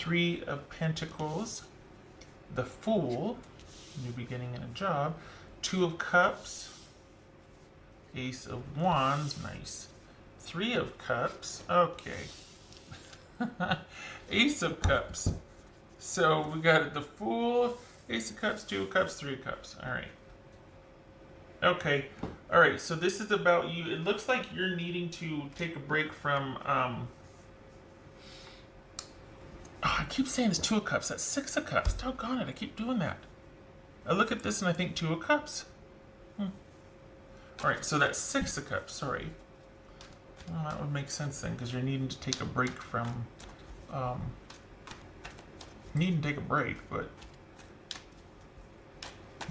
Three of Pentacles, the Fool, new beginning in a job, Two of Cups, Ace of Wands, nice. Three of Cups, okay. Ace of Cups. So we got the Fool, Ace of Cups, Two of Cups, Three of Cups. All right. Okay. All right. So this is about you. It looks like you're needing to take a break from. I keep saying it's Two of Cups. That's Six of Cups. Doggone it! I keep doing that. I look at this and I think Two of Cups. All right. So that's Six of Cups. Sorry. Well, that would make sense then, because you're needing to take a break from. Needing to take a break, but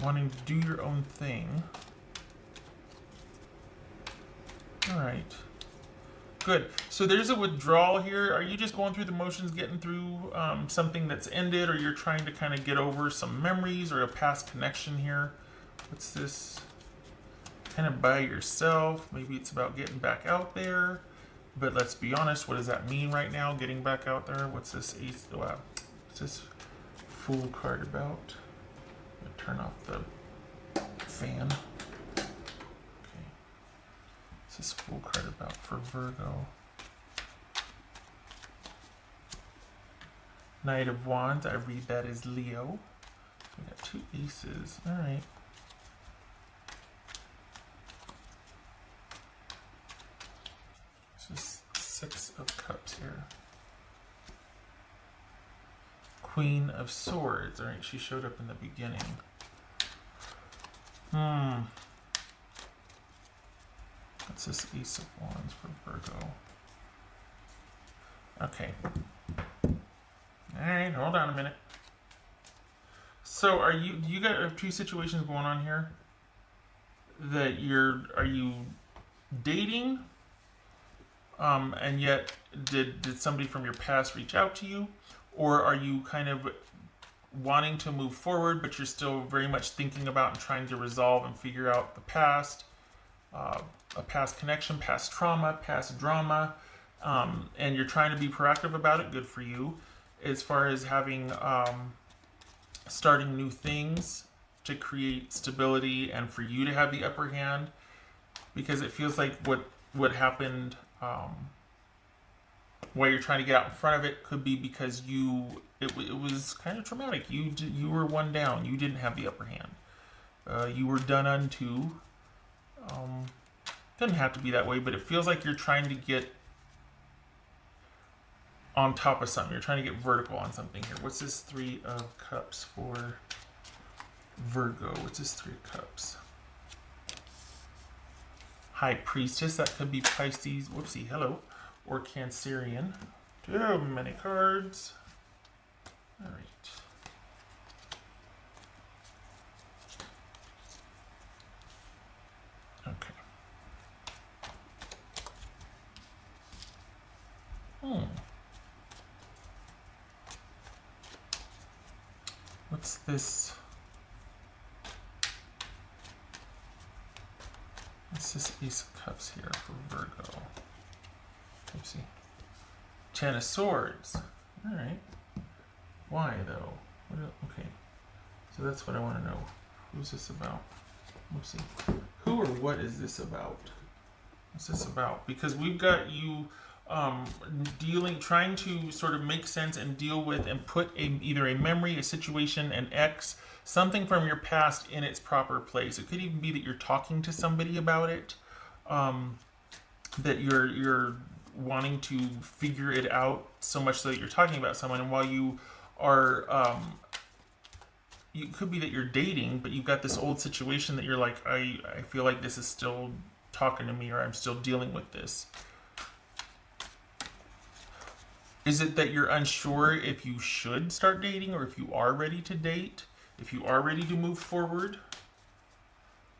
wanting to do your own thing. All right. Good. So there's a withdrawal here. Are you just going through the motions, getting through something that's ended, or you're trying to kind of get over some memories or a past connection here? What's this? Kind of by yourself. Maybe it's about getting back out there. But let's be honest, what does that mean right now, getting back out there? What's this ace? Wow. What's this Fool card about? I'm gonna turn off the fan. What's this Fool card about for Virgo? Knight of Wands, I read that as Leo. We got two aces. All right. This is Six of Cups here. Queen of Swords. All right, she showed up in the beginning. What's this Ace of Wands for Virgo? Okay. All right, hold on a minute. So are you got two situations going on here? That are you dating? And yet did somebody from your past reach out to you? Or are you kind of wanting to move forward, but you're still very much thinking about and trying to resolve and figure out the past, a past connection, past trauma, past drama, and you're trying to be proactive about it? Good for you. As far as having, starting new things to create stability and for you to have the upper hand, because it feels like what happened, while you're trying to get out in front of it could be because it was kind of traumatic. You were one down. You didn't have the upper hand. You were done unto. Doesn't have to be that way, but it feels like you're trying to get on top of something. You're trying to get vertical on something here. What's this Three of Cups for Virgo? What's this Three of Cups? High Priestess. That could be Pisces. Whoopsie. Hello. Or Cancerian. Too many cards. All right. Okay. What's this? What's this Ace of Cups here for Virgo? Oopsie. Ten of Swords. All right. Why though? Okay. So that's what I want to know. Who's this about? Oopsie. Who or what is this about? What's this about? Because we've got you trying to sort of make sense and deal with and put either a memory, a situation, an ex, something from your past in its proper place. It could even be that you're talking to somebody about it, that you're wanting to figure it out so much so that you're talking about someone. And while you are, it could be that you're dating, but you've got this old situation that you're like, I feel like this is still talking to me, or I'm still dealing with this. Is it that you're unsure if you should start dating, or if you are ready to date, if you are ready to move forward?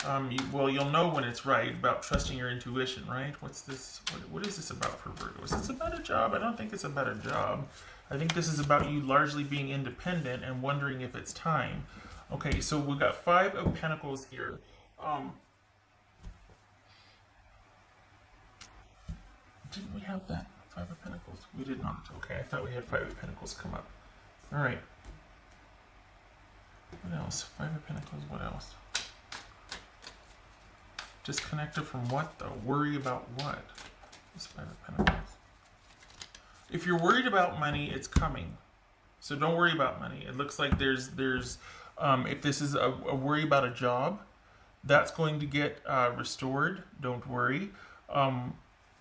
You'll know when it's right, about trusting your intuition, right? What's this? What is this about for Virgo? Is this about a job? I don't think it's about a job. I think this is about you largely being independent and wondering if it's time. Okay, so we've got Five of Pentacles here. Didn't we have that? Five of Pentacles? We did not. Okay, I thought we had Five of Pentacles come up. All right. What else? Five of Pentacles. What else? Disconnected from what though? Worry about what? This Five of Pentacles. If you're worried about money, it's coming. So don't worry about money. It looks like there's if this is a worry about a job, that's going to get restored. Don't worry.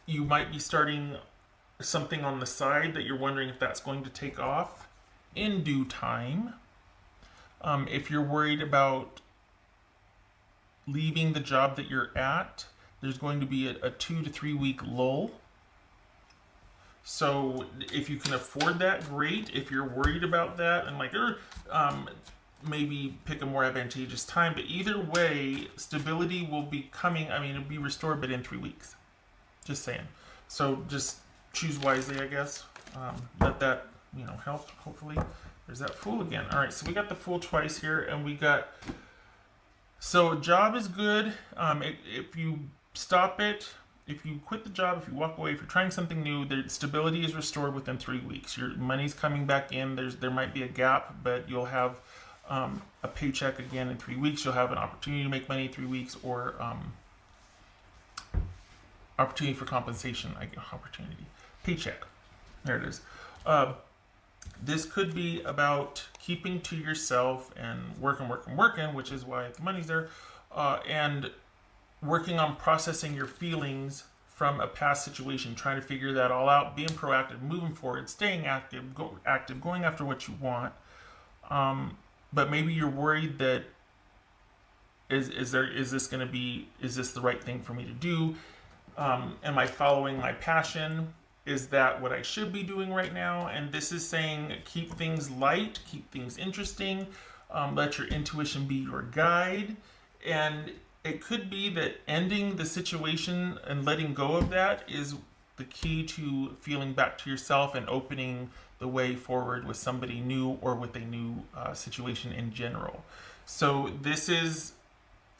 You might be starting something on the side that you're wondering if that's going to take off in due time. If you're worried about leaving the job that you're at, there's going to be a 2 to 3 week lull. So if you can afford that, great. If you're worried about that and like, maybe pick a more advantageous time. But either way, stability will be coming. I mean, it'll be restored, but in 3 weeks. Just saying. So just choose wisely, I guess. Let that, help, hopefully. There's that Fool again. All right, so we got the Fool twice here, and we got... So job is good. If you stop it, if you quit the job, if you walk away, if you're trying something new, the stability is restored within 3 weeks. Your money's coming back in. There might be a gap, but you'll have a paycheck again in 3 weeks. You'll have an opportunity to make money in 3 weeks, or opportunity for compensation. Paycheck. There it is. This could be about keeping to yourself and working, which is why the money's there, and working on processing your feelings from a past situation, trying to figure that all out, being proactive, moving forward, staying active, going after what you want. But maybe you're worried that is this the right thing for me to do? Am I following my passion? Is that what I should be doing right now? And this is saying keep things light, keep things interesting, let your intuition be your guide. And it could be that ending the situation and letting go of that is the key to feeling back to yourself and opening the way forward with somebody new or with a new situation in general. So this is,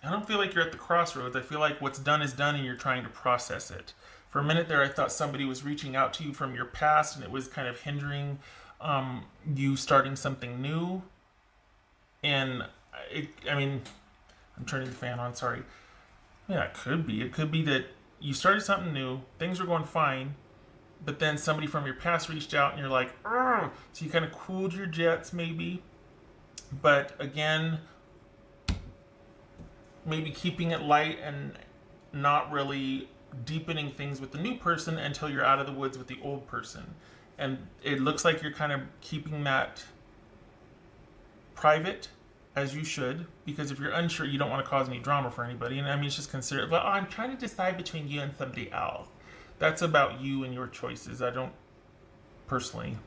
I don't feel like you're at the crossroads. I feel like what's done is done and you're trying to process it. For a minute there, I thought somebody was reaching out to you from your past and it was kind of hindering you starting something new. And I'm turning the fan on, sorry. Yeah, it could be. It could be that you started something new, things were going fine, but then somebody from your past reached out and you're like, "Argh!" So you kind of cooled your jets maybe. But again, maybe keeping it light and not really deepening things with the new person until you're out of the woods with the old person. And it looks like you're kind of keeping that private, as you should, because if you're unsure, you don't want to cause any drama for anybody. And it's just consider, well, I'm trying to decide between you and somebody else. That's about you and your choices. I don't personally,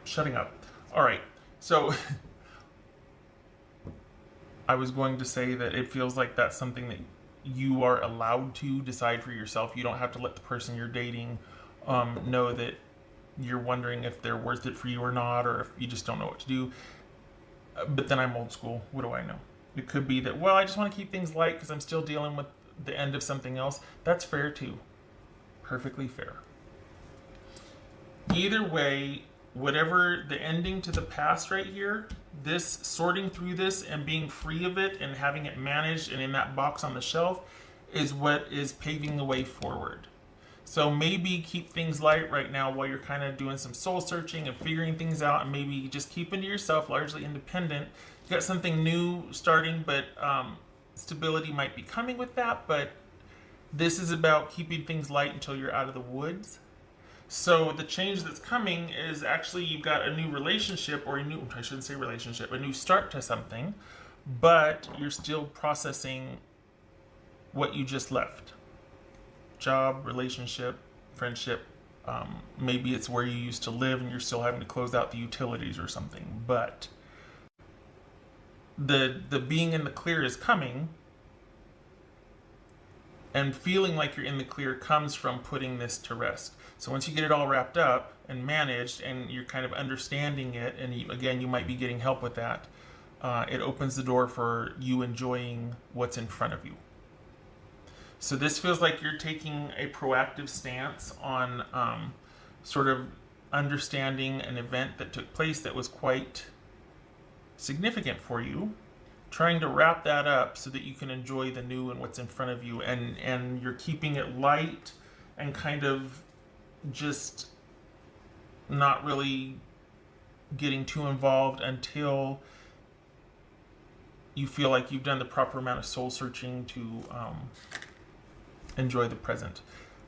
shutting up. All right. So I was going to say that it feels like that's something that you are allowed to decide for yourself. You don't have to let the person you're dating know that you're wondering if they're worth it for you or not, or if you just don't know what to do. But then I'm old school. What do I know? It could be that, well, I just want to keep things light because I'm still dealing with the end of something else. That's fair too. Perfectly fair. Either way, whatever the ending to the past right here, this sorting through this and being free of it and having it managed and in that box on the shelf is what is paving the way forward. So maybe keep things light right now while you're kind of doing some soul searching and figuring things out, and maybe just keeping to yourself, largely independent. You got something new starting, but stability might be coming with that. But this is about keeping things light until you're out of the woods. So the change that's coming is actually you've got a new relationship, or a new start to something, but you're still processing what you just left. Job, relationship, friendship. Maybe it's where you used to live and you're still having to close out the utilities or something. But the being in the clear is coming, and feeling like you're in the clear comes from putting this to rest. So once you get it all wrapped up and managed and you're kind of understanding it, and you might be getting help with that, it opens the door for you enjoying what's in front of you. So this feels like you're taking a proactive stance on sort of understanding an event that took place that was quite significant for you, trying to wrap that up so that you can enjoy the new and what's in front of you, and you're keeping it light and kind of just not really getting too involved until you feel like you've done the proper amount of soul searching to enjoy the present.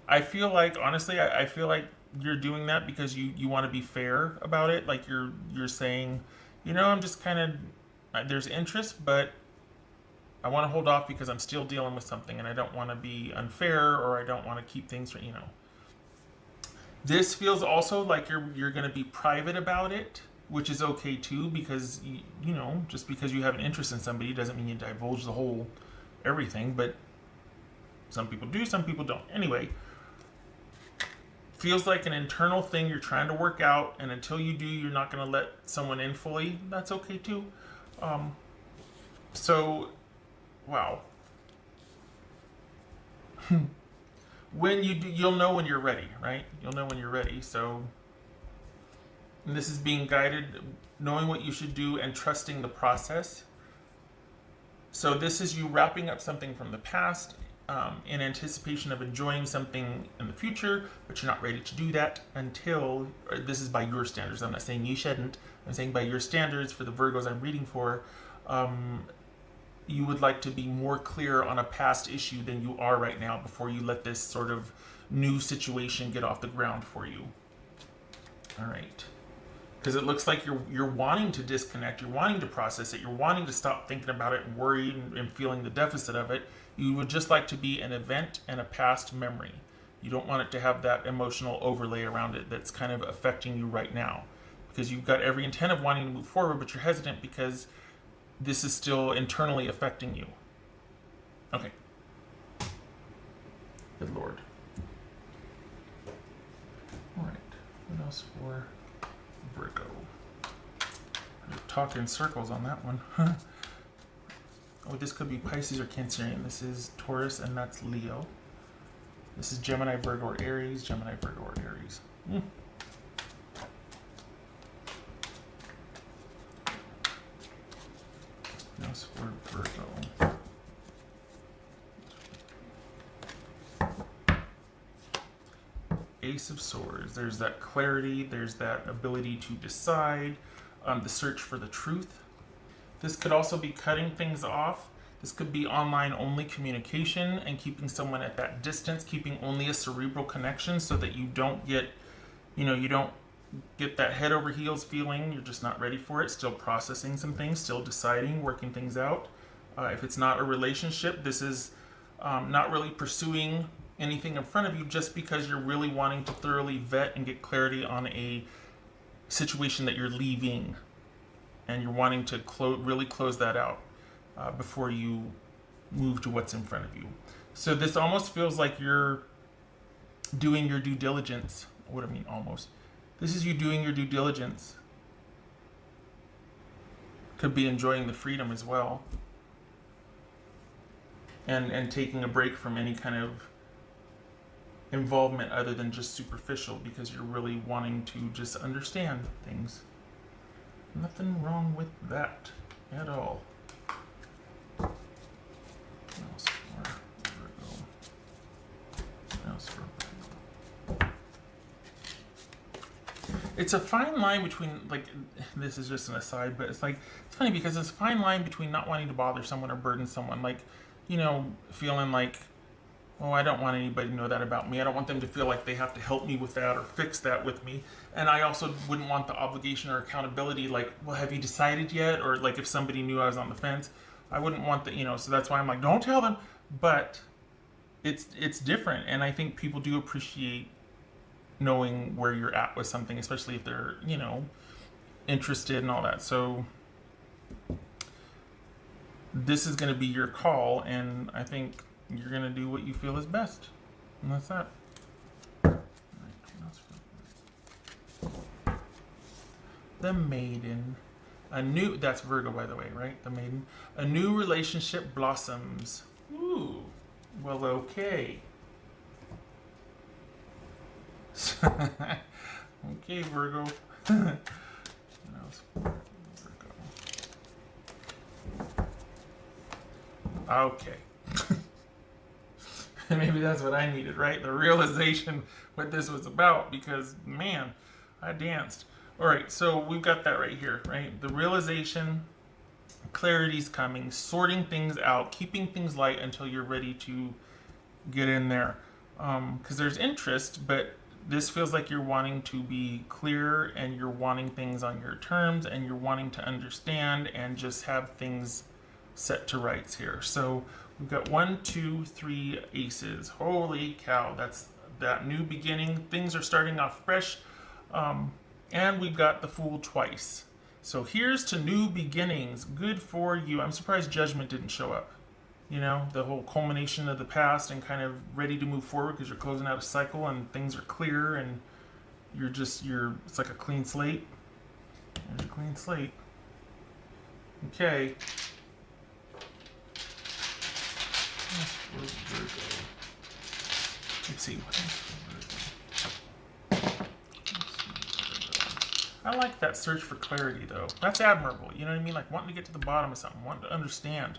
I feel like, honestly, I feel like you're doing that because you want to be fair about it. Like you're saying, I'm just kind of, there's interest, but I want to hold off because I'm still dealing with something and I don't want to be unfair, or I don't want to keep things, This feels also like you're going to be private about it, which is okay too, because just because you have an interest in somebody doesn't mean you divulge the whole everything, but some people do, some people don't. Anyway, feels like an internal thing you're trying to work out, and until you do, you're not going to let someone in fully. That's okay too. So, wow. When you do, you'll know when you're ready, right? You'll know when you're ready. So, and this is being guided, knowing what you should do and trusting the process. So this is you wrapping up something from the past in anticipation of enjoying something in the future, but you're not ready to do that until, this is by your standards. I'm not saying you shouldn't. I'm saying by your standards for the Virgos I'm reading for, you would like to be more clear on a past issue than you are right now before you let this sort of new situation get off the ground for you. All right. Because it looks like you're wanting to disconnect, you're wanting to process it, you're wanting to stop thinking about it and worried and feeling the deficit of it. You would just like to be an event and a past memory. You don't want it to have that emotional overlay around it that's kind of affecting you right now. Because you've got every intent of wanting to move forward, but you're hesitant because this is still internally affecting you. Okay. Good Lord. All right. What else for Virgo? I'm talking in circles on that one. Oh, this could be Pisces or Cancerian. This is Taurus, and that's Leo. This is Gemini, Virgo, or Aries. Gemini, Virgo, or Aries. That's for Virgo. Ace of Swords. There's that clarity. There's that ability to decide. The search for the truth. This could also be cutting things off. This could be online only communication and keeping someone at that distance, keeping only a cerebral connection so that you don't get, you don't get that head over heels feeling. You're just not ready for it. Still processing some things, still deciding, working things out. If it's not a relationship, this is not really pursuing anything in front of you just because you're really wanting to thoroughly vet and get clarity on a situation that you're leaving. And you're wanting to really close that out before you move to what's in front of you. So this almost feels like you're doing your due diligence. What do I mean almost? This is you doing your due diligence. Could be enjoying the freedom as well. And taking a break from any kind of involvement other than just superficial, because you're really wanting to just understand things. Nothing wrong with that at all. What else for Virgo? What else for Virgo? It's a fine line between, like, this is just an aside, but it's funny because it's a fine line between not wanting to bother someone or burden someone. Like, feeling like, oh, I don't want anybody to know that about me. I don't want them to feel like they have to help me with that or fix that with me. And I also wouldn't want the obligation or accountability, like, well, have you decided yet? Or like if somebody knew I was on the fence, I wouldn't want that, so that's why I'm like, don't tell them. But it's different. And I think people do appreciate knowing where you're at with something, especially if they're, interested and all that. So this is going to be your call. And I think you're going to do what you feel is best. And that's that. The Maiden. That's Virgo, by the way, right? The Maiden. A new relationship blossoms. Ooh. Well, okay. Okay, Virgo. Virgo. Okay. Maybe that's what I needed, right? The realization what this was about, because man, I danced. All right, so we've got that right here, right? The realization, clarity's coming, sorting things out, keeping things light until you're ready to get in there. Because there's interest, but this feels like you're wanting to be clear and you're wanting things on your terms and you're wanting to understand and just have things set to rights here. So we've got 1, 2, 3 aces. Holy cow, that's that new beginning. Things are starting off fresh. And we've got the Fool twice. So here's to new beginnings. Good for you. I'm surprised Judgment didn't show up. You know, the whole culmination of the past and kind of ready to move forward because you're closing out a cycle and things are clear and it's like a clean slate. There's a clean slate. Okay. Let's see. I like that search for clarity, though. That's admirable. You know what I mean? Like wanting to get to the bottom of something, wanting to understand.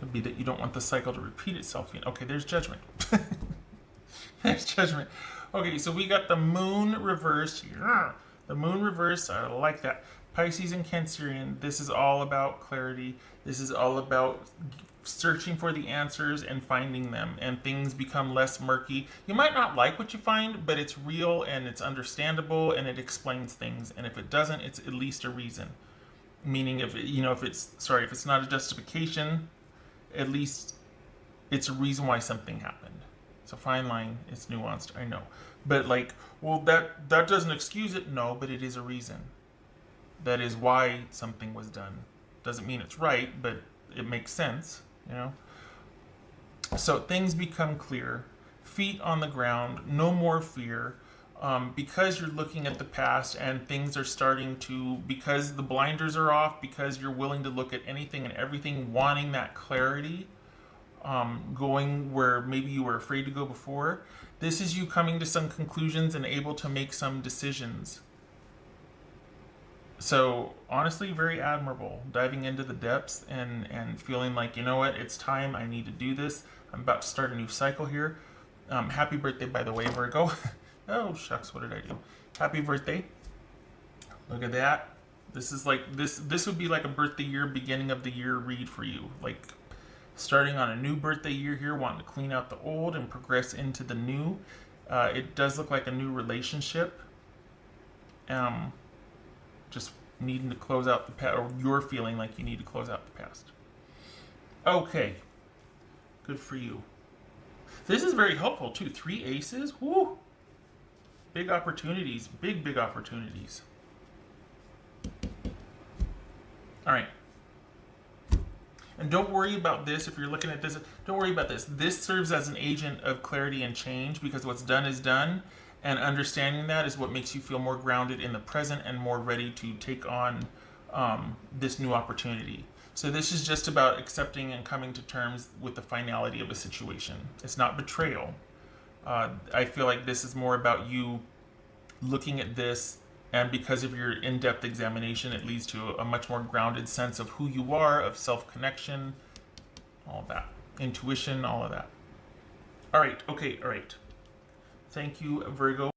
Could be that you don't want the cycle to repeat itself. Okay, there's Judgment. There's Judgment. Okay, so we got the Moon reversed here. The Moon reversed, I like that. Pisces and Cancerian, this is all about clarity. This is all about searching for the answers and finding them, and things become less murky. You might not like what you find, but it's real and it's understandable and it explains things. And if it doesn't, it's at least a reason. Meaning, if it's not a justification, at least it's a reason why something happened. It's a fine line. It's nuanced, I know. But like, well, that doesn't excuse it. No, but it is a reason. That is why something was done. Doesn't mean it's right, but it makes sense, you know? So things become clear. Feet on the ground, no more fear. Because you're looking at the past and things are starting to, because the blinders are off, because you're willing to look at anything and everything, wanting that clarity, going where maybe you were afraid to go before. This is you coming to some conclusions and able to make some decisions. So honestly, very admirable, diving into the depths and feeling like, you know what, it's time, I need to do this. I'm about to start a new cycle here. Happy birthday, by the way, Virgo. Oh, shucks, what did I do? Happy birthday. Look at that. This is like, this would be like a birthday year, beginning of the year read for you. Like starting on a new birthday year here, wanting to clean out the old and progress into the new. It does look like a new relationship. Just needing to close out the past, or you're feeling like you need to close out the past. Okay. Good for you. This is very helpful too. 3 aces. Woo! Big opportunities. Big opportunities. All right. And don't worry about this if you're looking at this. Don't worry about this. This serves as an agent of clarity and change because what's done is done. And understanding that is what makes you feel more grounded in the present and more ready to take on this new opportunity. So this is just about accepting and coming to terms with the finality of a situation. It's not betrayal. I feel like this is more about you looking at this, and because of your in-depth examination, it leads to a much more grounded sense of who you are, of self-connection, all that. Intuition, all of that. All right, okay, all right. Thank you, Virgo.